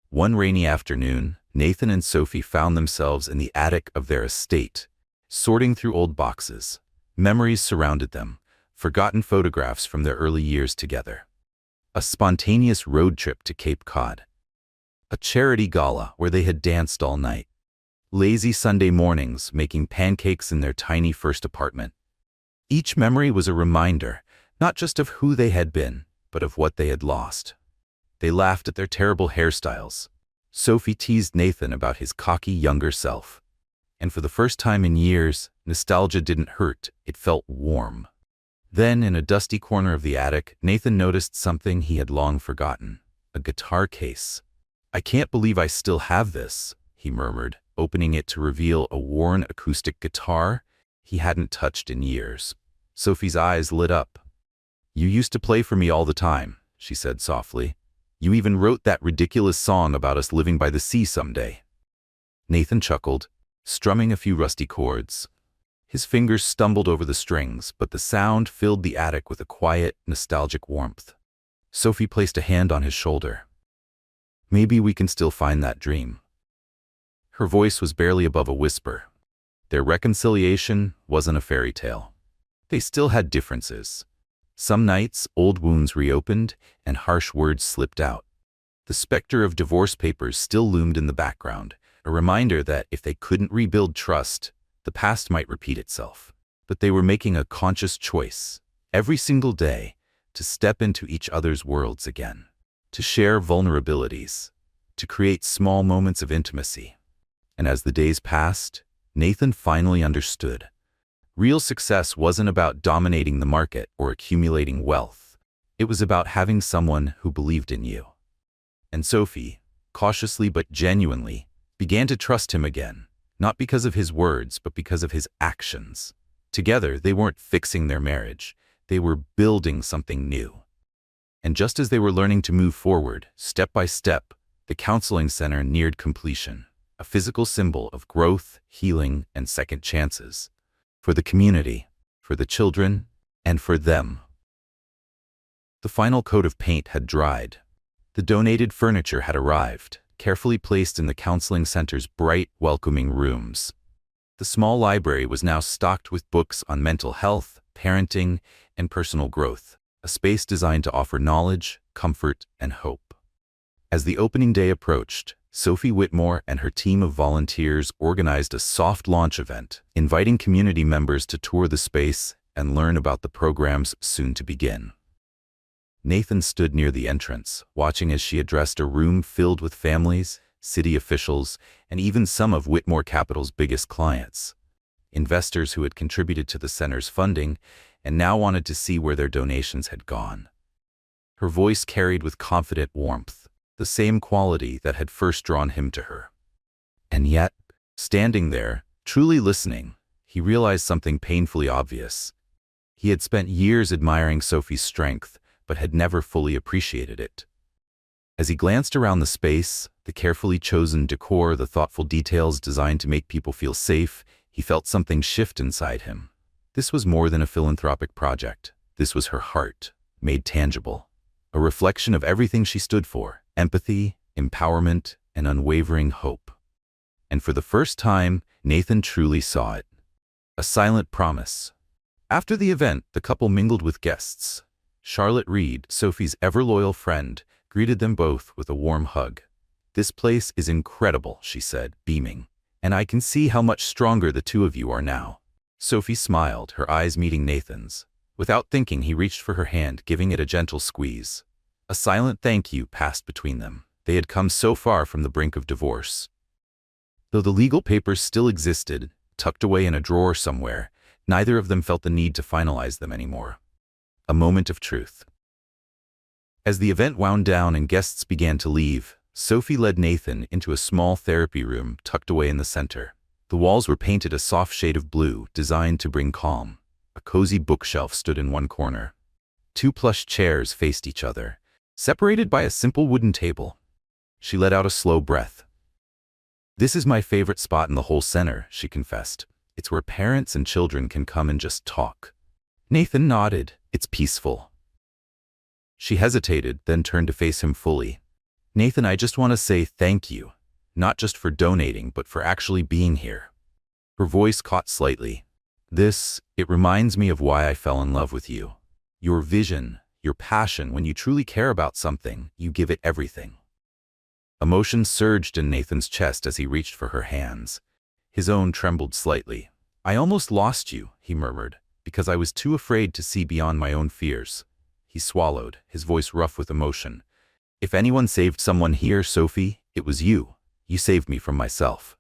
One rainy afternoon, Nathan and Sophie found themselves in the attic of their estate, sorting through old boxes. Memories surrounded them, forgotten photographs from their early years together. A spontaneous road trip to Cape Cod. A charity gala where they had danced all night. Lazy Sunday mornings making pancakes in their tiny first apartment. Each memory was a reminder, not just of who they had been, but of what they had lost. They laughed at their terrible hairstyles. Sophie teased Nathan about his cocky younger self. And for the first time in years, nostalgia didn't hurt, it felt warm. Then, in a dusty corner of the attic, Nathan noticed something he had long forgotten. A guitar case. "I can't believe I still have this," he murmured, opening it to reveal a worn acoustic guitar he hadn't touched in years. Sophie's eyes lit up. "You used to play for me all the time," she said softly. "You even wrote that ridiculous song about us living by the sea someday." Nathan chuckled, strumming a few rusty chords. His fingers stumbled over the strings, but the sound filled the attic with a quiet, nostalgic warmth. Sophie placed a hand on his shoulder. "Maybe we can still find that dream." Her voice was barely above a whisper. Their reconciliation wasn't a fairy tale. They still had differences. Some nights, old wounds reopened and harsh words slipped out. The specter of divorce papers still loomed in the background, a reminder that if they couldn't rebuild trust, the past might repeat itself. But they were making a conscious choice, every single day, to step into each other's worlds again, to share vulnerabilities, to create small moments of intimacy. And as the days passed, Nathan finally understood. Real success wasn't about dominating the market or accumulating wealth. It was about having someone who believed in you. And Sophie, cautiously but genuinely, began to trust him again, not because of his words, but because of his actions. Together, they weren't fixing their marriage. They were building something new. And just as they were learning to move forward, step by step, the counseling center neared completion, a physical symbol of growth, healing, and second chances. For the community, for the children, and for them. The final coat of paint had dried. The donated furniture had arrived, carefully placed in the counseling center's bright, welcoming rooms. The small library was now stocked with books on mental health, parenting, and personal growth, a space designed to offer knowledge, comfort, and hope. As the opening day approached, Sophie Whitmore and her team of volunteers organized a soft launch event, inviting community members to tour the space and learn about the programs soon to begin. Nathan stood near the entrance, watching as she addressed a room filled with families, city officials, and even some of Whitmore Capital's biggest clients. Investors who had contributed to the center's funding and now wanted to see where their donations had gone. Her voice carried with confident warmth, the same quality that had first drawn him to her. And yet, standing there, truly listening, he realized something painfully obvious. He had spent years admiring Sophie's strength, but had never fully appreciated it. As he glanced around the space, the carefully chosen decor, the thoughtful details designed to make people feel safe, he felt something shift inside him. This was more than a philanthropic project. This was her heart, made tangible. A reflection of everything she stood for: empathy, empowerment, and unwavering hope. And for the first time, Nathan truly saw it. A silent promise. After the event, the couple mingled with guests. Charlotte Reed, Sophie's ever-loyal friend, greeted them both with a warm hug. "This place is incredible," she said, beaming. "And I can see how much stronger the two of you are now." Sophie smiled, her eyes meeting Nathan's. Without thinking, he reached for her hand, giving it a gentle squeeze. A silent thank you passed between them. They had come so far from the brink of divorce. Though the legal papers still existed, tucked away in a drawer somewhere, neither of them felt the need to finalize them anymore. A moment of truth. As the event wound down and guests began to leave, Sophie led Nathan into a small therapy room tucked away in the center. The walls were painted a soft shade of blue, designed to bring calm. A cozy bookshelf stood in one corner. 2 plush chairs faced each other, separated by a simple wooden table. She let out a slow breath. "This is my favorite spot in the whole center," she confessed. "It's where parents and children can come and just talk." Nathan nodded. "It's peaceful." She hesitated, then turned to face him fully. "Nathan, I just want to say thank you. Not just for donating, but for actually being here." Her voice caught slightly. It reminds me of why I fell in love with you. Your vision, your passion. When you truly care about something, you give it everything." Emotion surged in Nathan's chest as he reached for her hands. His own trembled slightly. "I almost lost you," he murmured, "because I was too afraid to see beyond my own fears." He swallowed, his voice rough with emotion. "If anyone saved someone here, Sophie, it was you. You saved me from myself."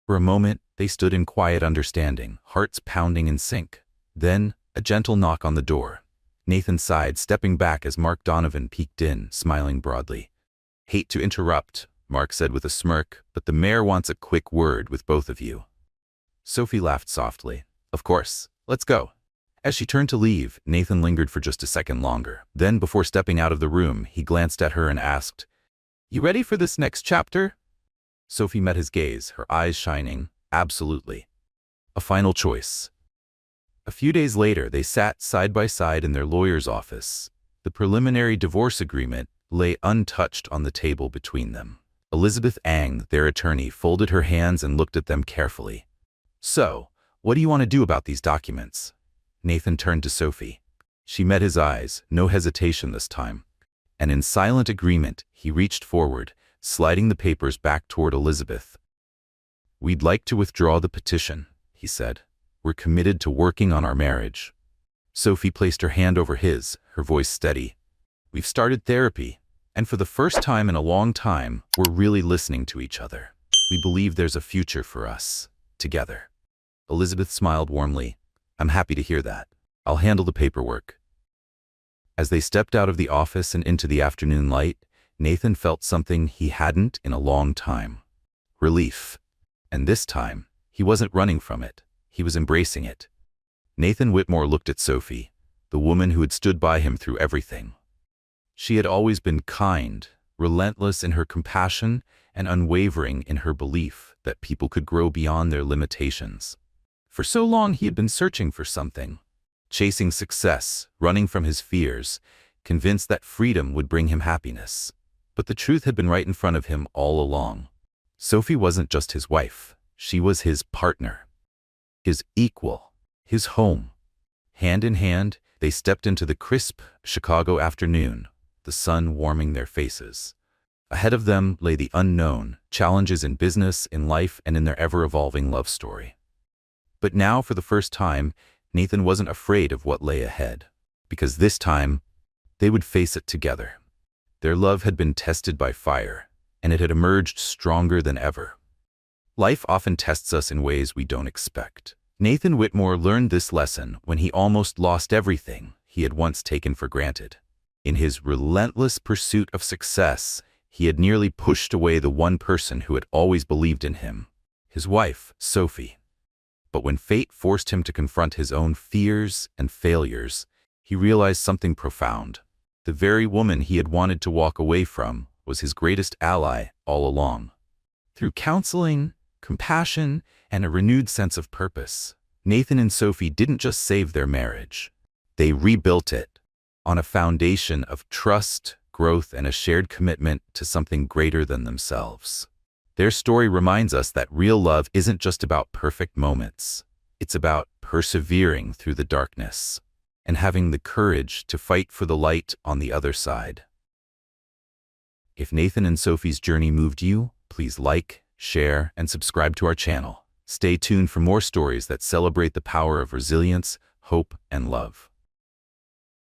For a moment, they stood in quiet understanding, hearts pounding in sync. Then, a gentle knock on the door. Nathan sighed, stepping back as Mark Donovan peeked in, smiling broadly. "Hate to interrupt," Mark said with a smirk, "but the mayor wants a quick word with both of you." Sophie laughed softly. "Of course, let's go." As she turned to leave, Nathan lingered for just a second longer. Then, before stepping out of the room, he glanced at her and asked, "You ready for this next chapter?" Sophie met his gaze, her eyes shining. "Absolutely." A final choice. A few days later, they sat side by side in their lawyer's office. The preliminary divorce agreement lay untouched on the table between them. Elizabeth Ang, their attorney, folded her hands and looked at them carefully. "So, what do you want to do about these documents?" Nathan turned to Sophie. She met his eyes, no hesitation this time. And in silent agreement, he reached forward, sliding the papers back toward Elizabeth. "We'd like to withdraw the petition," he said. "We're committed to working on our marriage." Sophie placed her hand over his, her voice steady. "We've started therapy, and for the first time in a long time, we're really listening to each other. We believe there's a future for us, together." Elizabeth smiled warmly. "I'm happy to hear that. I'll handle the paperwork." As they stepped out of the office and into the afternoon light, Nathan felt something he hadn't in a long time. Relief. And this time, he wasn't running from it. He was embracing it. Nathan Whitmore looked at Sophie, the woman who had stood by him through everything. She had always been kind, relentless in her compassion, and unwavering in her belief that people could grow beyond their limitations. For so long he had been searching for something, chasing success, running from his fears, convinced that freedom would bring him happiness. But the truth had been right in front of him all along. Sophie wasn't just his wife, she was his partner, his equal, his home. Hand in hand, they stepped into the crisp Chicago afternoon, the sun warming their faces. Ahead of them lay the unknown, challenges in business, in life, and in their ever-evolving love story. But now, for the first time, Nathan wasn't afraid of what lay ahead, because this time, they would face it together. Their love had been tested by fire, and it had emerged stronger than ever. Life often tests us in ways we don't expect. Nathan Whitmore learned this lesson when he almost lost everything he had once taken for granted. In his relentless pursuit of success, he had nearly pushed away the one person who had always believed in him, his wife, Sophie. But when fate forced him to confront his own fears and failures, he realized something profound. The very woman he had wanted to walk away from was his greatest ally all along. Through counseling, compassion, and a renewed sense of purpose, Nathan and Sophie didn't just save their marriage. They rebuilt it on a foundation of trust, growth, and a shared commitment to something greater than themselves. Their story reminds us that real love isn't just about perfect moments. It's about persevering through the darkness and having the courage to fight for the light on the other side. If Nathan and Sophie's journey moved you, please like, share, and subscribe to our channel. Stay tuned for more stories that celebrate the power of resilience, hope, and love.